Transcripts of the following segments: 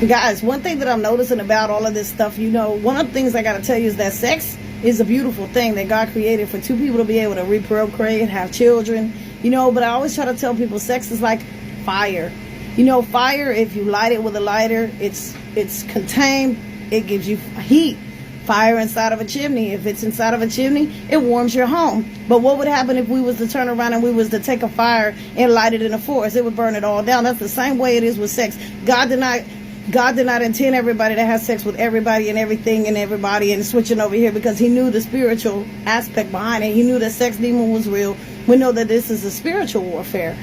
Guys, one thing that I'm noticing about all of this stuff, one of the things I got to tell you is that sex is a beautiful thing that God created for two people to be able to reprocreate, have children, but I always try to tell people sex is like fire. Fire, if you light it with a lighter, it's contained, it gives you heat. Fire inside of a chimney, if it's inside of a chimney, it warms your home. But what would happen if we was to turn around and we was to take a fire and light it in a forest? It would burn it all down. That's the same way it is with sex. God did not intend everybody to have sex with everybody and everything and everybody and switching over here, because he knew the spiritual aspect behind it. He knew that sex demon was real. We know that this is a spiritual warfare.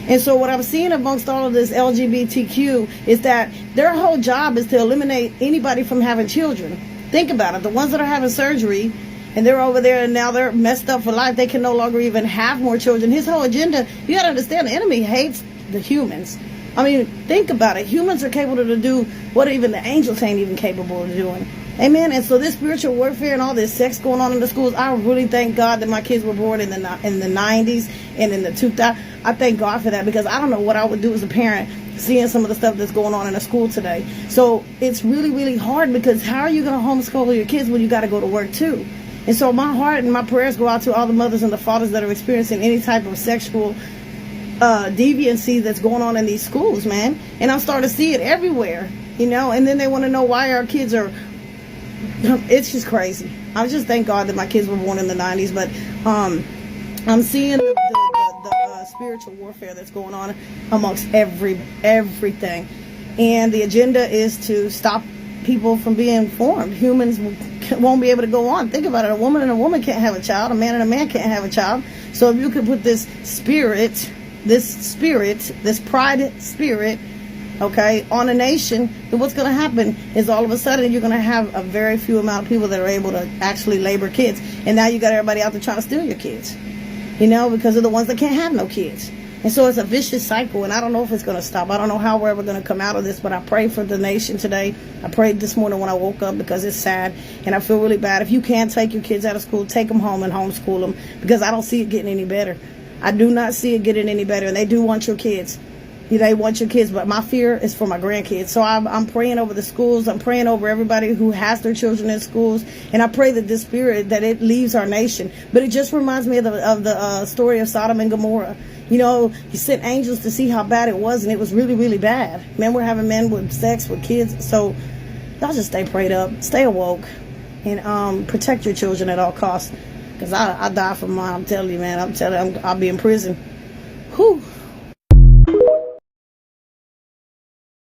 And so what I'm seeing amongst all of this LGBTQ is that their whole job is to eliminate anybody from having children. Think about it. The ones that are having surgery and they're over there and now they're messed up for life, they can no longer even have more children. His whole agenda, you got to understand, the enemy hates the humans. I mean, think about it. Humans are capable to do what even the angels ain't even capable of doing. Amen. And so this spiritual warfare and all this sex going on in the schools, I really thank God that my kids were born in the 90s and in the 2000s. I thank God for that, because I don't know what I would do as a parent seeing some of the stuff that's going on in the school today. So it's really, really hard, because how are you going to homeschool your kids when you got to go to work too? And so my heart and my prayers go out to all the mothers and the fathers that are experiencing any type of sexual deviancy that's going on in these schools, man. And I'm starting to see it everywhere, and then they want to know why our kids are, it's just crazy. I just thank God that my kids were born in the 90s, but I'm seeing the spiritual warfare that's going on amongst everything, and the agenda is to stop people from being formed. Humans won't be able to go on. Think about it. A woman and a woman can't have a child. A man and a man can't have a child. So if you could put this pride spirit, okay, on a nation, then what's going to happen is all of a sudden you're going to have a very few amount of people that are able to actually labor kids. And now you got everybody out there trying to steal your kids, because of the ones that can't have no kids. And so it's a vicious cycle, and I don't know if it's going to stop. I don't know how we're ever going to come out of this, but I pray for the nation today. I prayed this morning when I woke up, because it's sad, and I feel really bad. If you can't take your kids out of school, take them home and homeschool them, because I don't see it getting any better. I do not see it getting any better, and they do want your kids. They want your kids, but my fear is for my grandkids. So I'm praying over the schools. I'm praying over everybody who has their children in schools, and I pray that this spirit, that it leaves our nation. But it just reminds me of the story of Sodom and Gomorrah. He sent angels to see how bad it was, and it was really, really bad. Men were having men with sex with kids. So y'all just stay prayed up, stay awoke, and protect your children at all costs. Because I die for mine. I'm telling you, man. I'll be in prison. Whew.